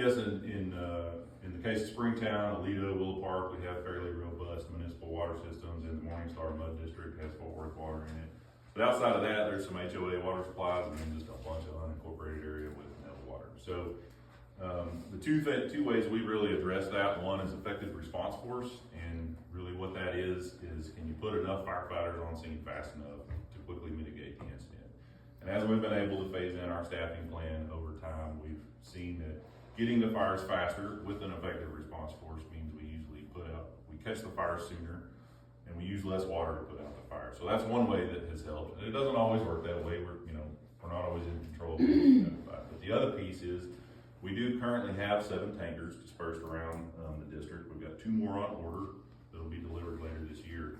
Yes, in the case of Springtown, Aledo, Willow Park, we have fairly robust municipal water systems, and the Morningstar Mud District has Fort Worth water in it. But outside of that, there's some HOA water supplies and then just a bunch of unincorporated area with no water. So the two ways we really address that, one is effective response force, and really what that is can you put enough firefighters on scene fast enough to quickly mitigate the incident? And as we've been able to phase in our staffing plan over time, we've seen that getting to fires faster with an effective response force means we catch the fire sooner, and we use less water to put out the fire. So that's one way that has helped. And it doesn't always work that way. We're not always in control of it. But the other piece is we do currently have 7 tankers dispersed around the district. We've got 2 more on order that'll be delivered later this year.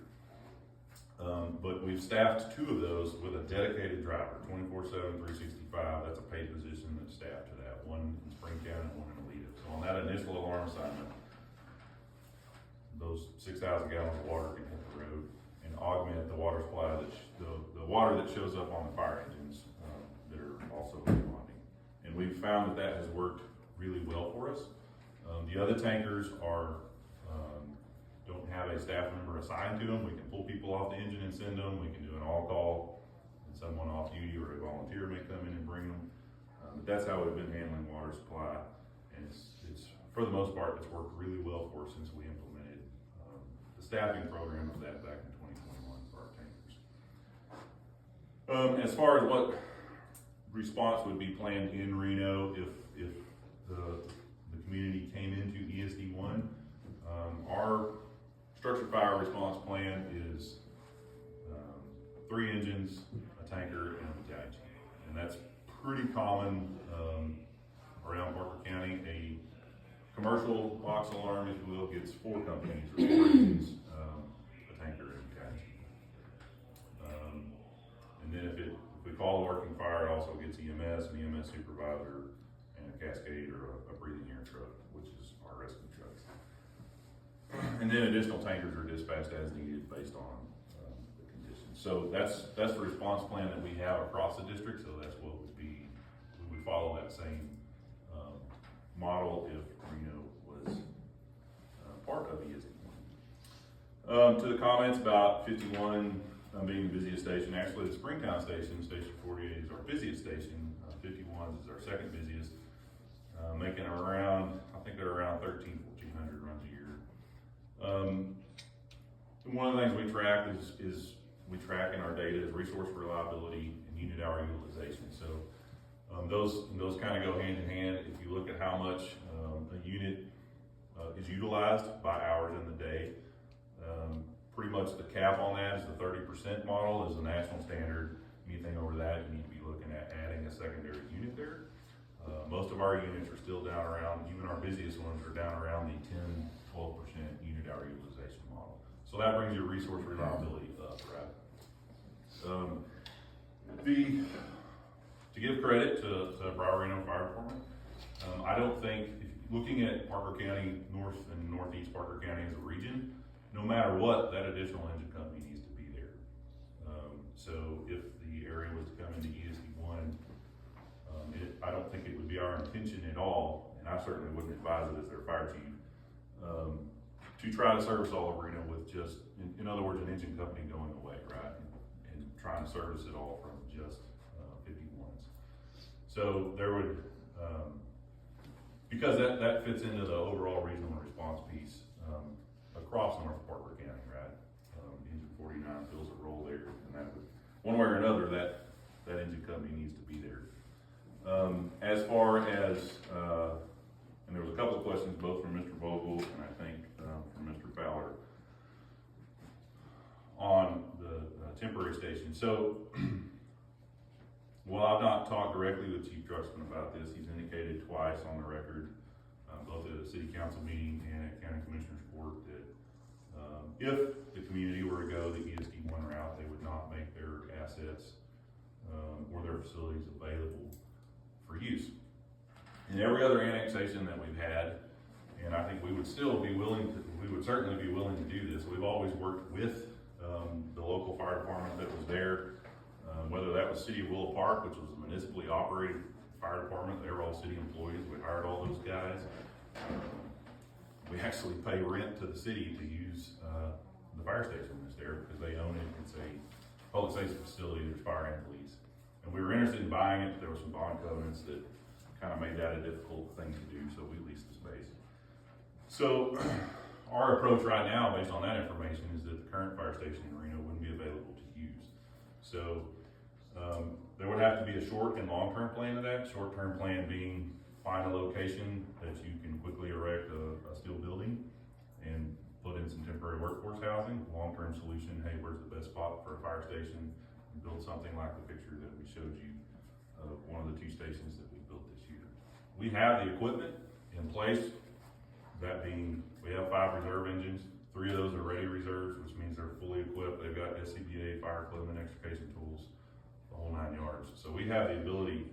But we've staffed 2 of those with a dedicated driver, 24/7, 365. That's a paid position that's staffed to that, one in Springtown and one in Aledo. So on that initial alarm assignment, those 6,000 gallons of water can hit the road and augment the water supply, the water that shows up on the fire engines that are also responding. And we've found that has worked really well for us. The other tankers don't have a staff member assigned to them. We can pull people off the engine and send them. We can do an all-call, and someone off duty or a volunteer may come in and bring them. But that's how we've been handling water supply, and it's for the most part, it's worked really well for us since we implemented the staffing program of that back in 2021 for our tankers. As far as what response would be planned in Reno if the community came into ESD 1, our structured fire response plan is 3 engines, a tanker, and a battalion chief. And that's pretty common around Parker County. A commercial box alarm, if you will, gets 4 companies or 4 engines, a tanker, and a battalion chief. And then if we call a working fire, it also gets EMS, an EMS supervisor, and a cascade or a breathing air truck, which is our rescue trucks. And then additional tankers are dispatched as needed based on the conditions. So that's the response plan that we have across the district. So that's what would be, we would follow that same model if Reno was part of ESD. To the comments about 51 being the busiest station, actually the Springtown station, Station 48, is our busiest station. 51 is our second busiest, making around, I think they're around 1,400 runs a year. One of the things we track is we track in our data is resource reliability and unit hour utilization. So those kind of go hand in hand. If you look at how much a unit is utilized by hours in the day, pretty much the cap on that is the 30% model is the national standard. Anything over that, you need to be looking at adding a secondary unit there. Most of our units are still down around, even our busiest ones are down around the 10-12% unit hour utilization model. So that brings your resource reliability up, right? To give credit to Broward Reno Fire Department, I don't think, looking at Parker County, North and Northeast Parker County as a region, no matter what, that additional engine company needs to be there. So if the area was to come into ESD 1, I don't think it would be our intention at all, and I certainly wouldn't advise it as their fire chief, to try to service all of Reno with just, in other words, an engine company going away, right? And trying to service it all from just 51s. So there would, because that fits into the overall regional response piece across North Parker County, right? Engine 49 fills a role there, and that would, one way or another, that engine company needs to be there. As far as, and there was a couple of questions both from Mr. Vogel and I think from Mr. Fowler on the temporary station. So, while I've not talked directly with Chief Truxton about this, he's indicated twice on the record, both at a city council meeting and at county commissioner's court, that if the community were to go the ESD 1 route, they would not make their assets or their facilities available for use. In every other annexation that we've had, and I think we would certainly be willing to do this. We've always worked with the local fire department that was there, whether that was City of Willow Park, which was a municipally operated fire department. They were all city employees. We hired all those guys. we actually pay rent to the city to use, the fire station that's there, because they own it. It's a public safety facility, there's fire and police. And we were interested in buying it. There were some bond covenants that kind of made that a difficult thing to do, so we leased the space. So our approach right now, based on that information, is that the current fire station in Reno wouldn't be available to use. So there would have to be a short and long-term plan to that. Short-term plan being find a location that you can quickly erect a steel building and put in some temporary workforce housing. Long-term solution, hey, where's the best spot for a fire station? And build something like the picture that we showed you of one of the 2 stations that we built this year. We have the equipment in place, that being, we have 5 reserve engines. 3 of those are ready reserves, which means they're fully equipped. They've got SCBA, fire equipment, extrication tools, the whole 9 yards. So we have the ability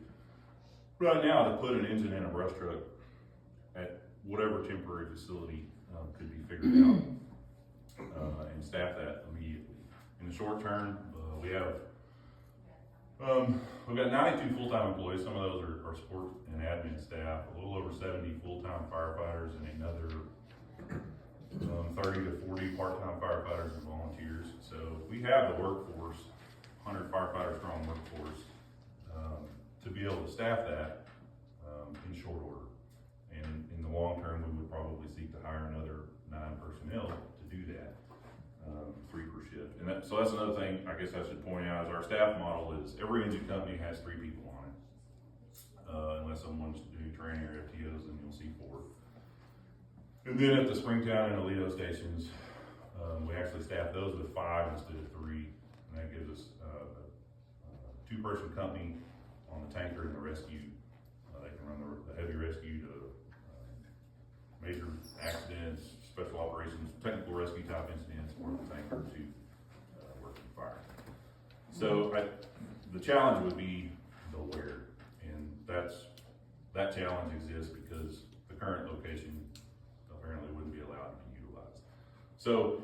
right now to put an engine in a brush truck at whatever temporary facility could be figured out and staff that immediately. In the short term, we've got 92 full-time employees. Some of those are support and admin staff, a little over 70 full-time firefighters, and another 30 to 40 part-time firefighters and volunteers. So we have the workforce, 100 firefighter strong workforce, to be able to staff that in short order. And in the long term, we would probably seek to hire another 9 personnel to do that, 3 per shift. And so that's another thing I guess I should point out is our staff model is every engine company has 3 people on it. Unless someone's doing training or FTOs, then you'll see 4. And then at the Springtown and Aledo stations, we actually staff those with 5 instead of 3. And that gives us a 2-person company on the tanker and the rescue. They can run the heavy rescue to major accidents, special operations, technical rescue type incidents, or the tanker to working fire. So the challenge would be the where, and that challenge exists because the current location apparently wouldn't be allowed to be utilized. So,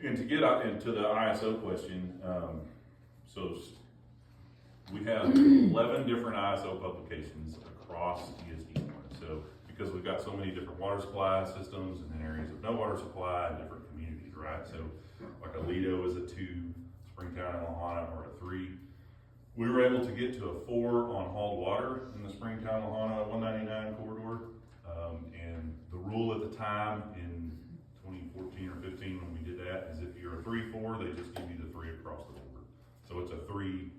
and to get into the ISO question, so we have 11 different ISO publications across ESD1. So because we've got so many different water supply systems and then areas of no water supply and different communities, right? So like Aledo is a 2, Springtown and Lahana are a 3. We were able to get to a 4 on hauled water in the Springtown Lahana 199 corridor. And the rule at the time in 2014 or 15 when we did that is if you're a 3-4, they just give you the 3 across the board. So it's a 3-10.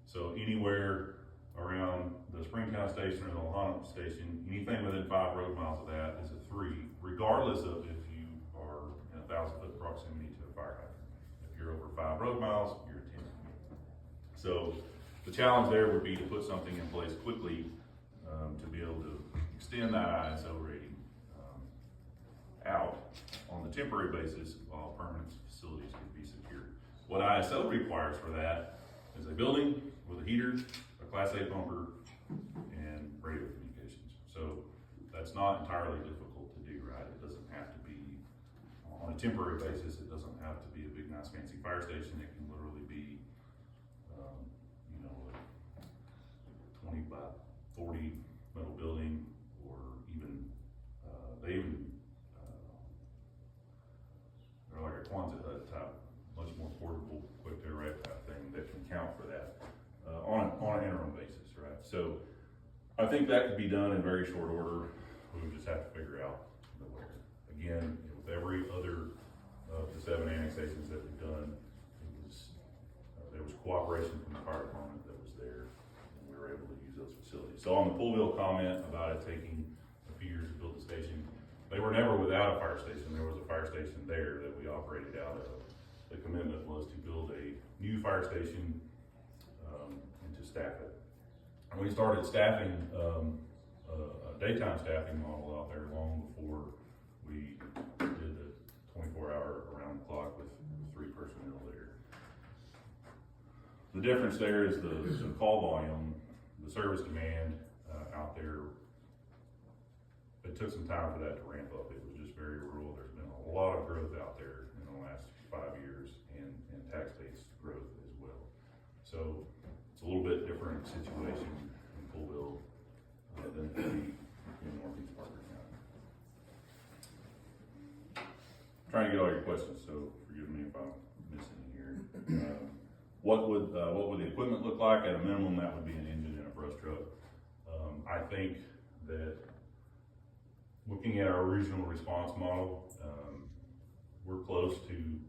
So anywhere around the Springtown station or the Lahana station, anything within 5 road miles of that is a 3, regardless of if you are in a 1,000-foot proximity to a fire hydrant. If you're over 5 road miles, you're a 10. So the challenge there would be to put something in place quickly to be able to extend that ISO rating out on the temporary basis while permanent facilities could be secured. What ISO requires for that is a building with a heater, a Class A pumper, and radio communications. So that's not entirely difficult to do, right? It doesn't have to be, on a temporary basis, it doesn't have to be a big, nice, fancy fire station. It can literally be, a 20 by 40 metal building, or even, they're like a Quonset hut type, much more portable, quick to erect type thing that can count for that on an interim basis, right? So I think that could be done in very short order. We would just have to figure out the where. Again, with every other of the 7 annexations that we've done, it was there was cooperation from the fire department that was there, and we were able to use those facilities. So on the Poolville comment about it taking a few years to build the station, they were never without a fire station. There was a fire station there that we operated out of. The commitment was to build a new fire station and to staff it. And we started staffing a daytime staffing model out there long before we did the 24-hour around the clock with 3 personnel there. The difference there is the call volume, the service demand out there. It took some time for that to ramp up. It was just very rural. There's been a lot of growth out there in the last 5 years and tax-based growth as well. So it's a little bit different situation in Poolville than it could be in Northeast Parker County. trying to get all your questions, so forgive me if I'm missing here. What would the equipment look like? At a minimum, that would be an engine and a brush truck. I think that looking at our regional response model, we're close to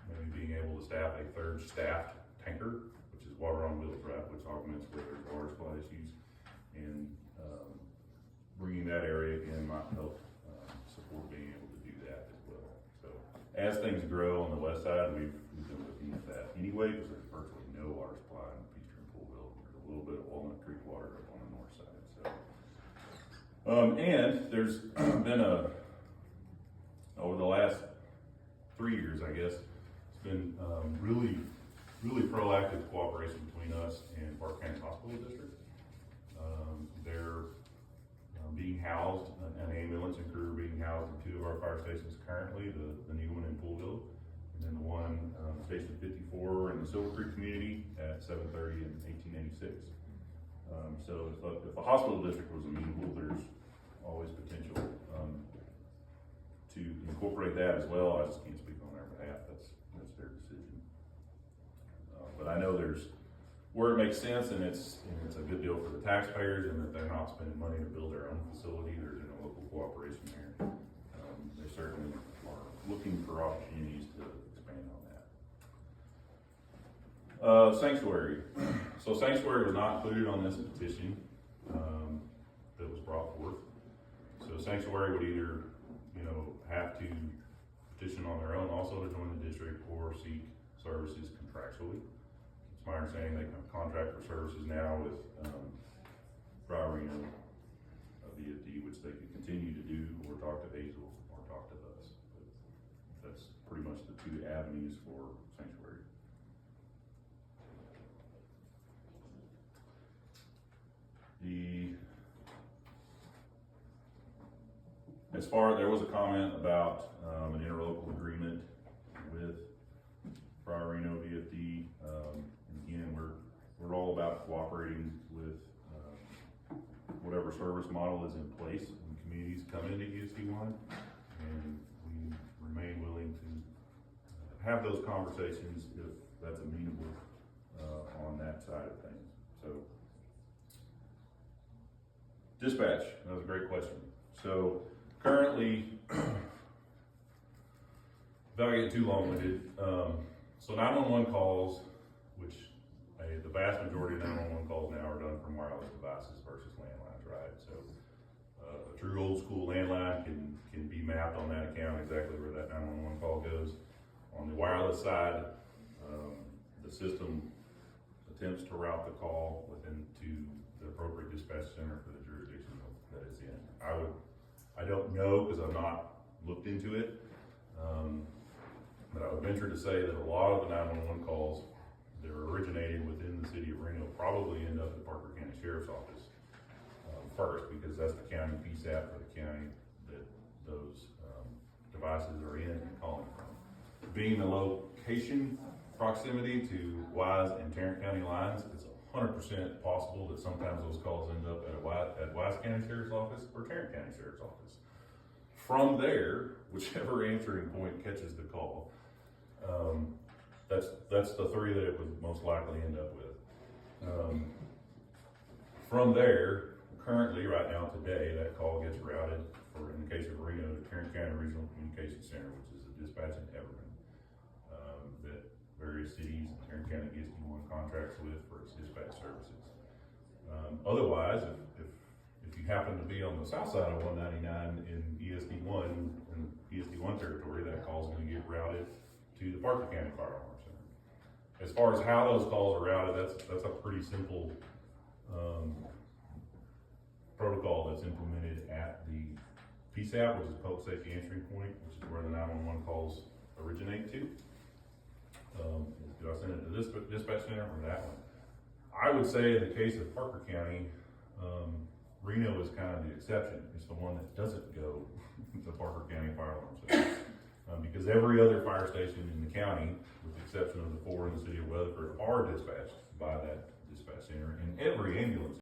maybe being able to staff a third staffed tanker, which is water on wheels, right, which augments where there's water supply issues, and bringing that area in might help support being able to do that as well. So as things grow on the west side, we've been looking at that anyway, because there's virtually no water supply in Peachtree and Poolville. There's a little bit of Walnut Creek water up on the north side. So, and there's been over the last 3 years, I guess, it's been really proactive cooperation between us and Park County Hospital District. They're being housed, an ambulance and crew are being housed in 2 of our fire stations currently, the new one in Poolville, and then the one, Station 54 in the Silver Creek community at 730 and 1886. So if a hospital district was amenable, there's always potential to incorporate that as well. I just can't speak on their behalf, that's their decision. But I know there's, where it makes sense and it's a good deal for the taxpayers and that they're not spending money to build their own facility, there's a local cooperation there. They certainly are looking for opportunities to expand on that. Sanctuary. So sanctuary was not included on this petition that was brought forth. So sanctuary would either, have to petition on their own also to join the district or seek services contractually. It's my understanding they can contract for services now with Reno ESD, which they could continue to do, or talk to Hazel or talk to us. But that's pretty much the 2 avenues for sanctuary. There was a comment about an interlocal agreement with Reno ESD. And again, we're all about cooperating with whatever service model is in place when communities come into ESD1, and we remain willing to have those conversations if that's amenable on that side of things. So, dispatch, that was a great question. So currently, without getting too long-winded, so 911 calls, which the vast majority of 911 calls now are done from wireless devices versus landlines, right? So a true old school landline can be mapped on that account exactly where that 911 call goes. On the wireless side, the system attempts to route the call to the appropriate dispatch center for the jurisdiction that it's in. I don't know because I've not looked into it, but I would venture to say that a lot of the 911 calls that are originating within the city of Reno probably end up at Parker County Sheriff's Office first, because that's the county PSAP for the county that those devices are in and calling from. Being the location proximity to Wise and Tarrant County lines, it's 100% possible that sometimes those calls end up at Wise County Sheriff's Office or Tarrant County Sheriff's Office. From there, whichever answering point catches the call, that's the 3 that it would most likely end up with. From there, currently, right now, today, that call gets routed, for, in the case of Reno, to Tarrant County Regional Communications Center, which is a dispatch in Everman that various cities and Tarrant County ESD1 contracts with for its dispatch services. Otherwise, if you happen to be on the south side of 199 in ESD1 territory, that call is going to get routed to the Parker County Fire Alarm Center. As far as how those calls are routed, that's a pretty simple protocol that's implemented at the PSAP, which is Public Safety Answering Point, which is where the 911 calls originate to. Do I send it to this dispatch center or that one? I would say in the case of Parker County, Reno is kind of the exception. It's the one that doesn't go to Parker County Fire Alarm Center. Because every other fire station in the county, with the exception of the 4 in the city of Weatherford, are dispatched by that dispatch center, and every ambulance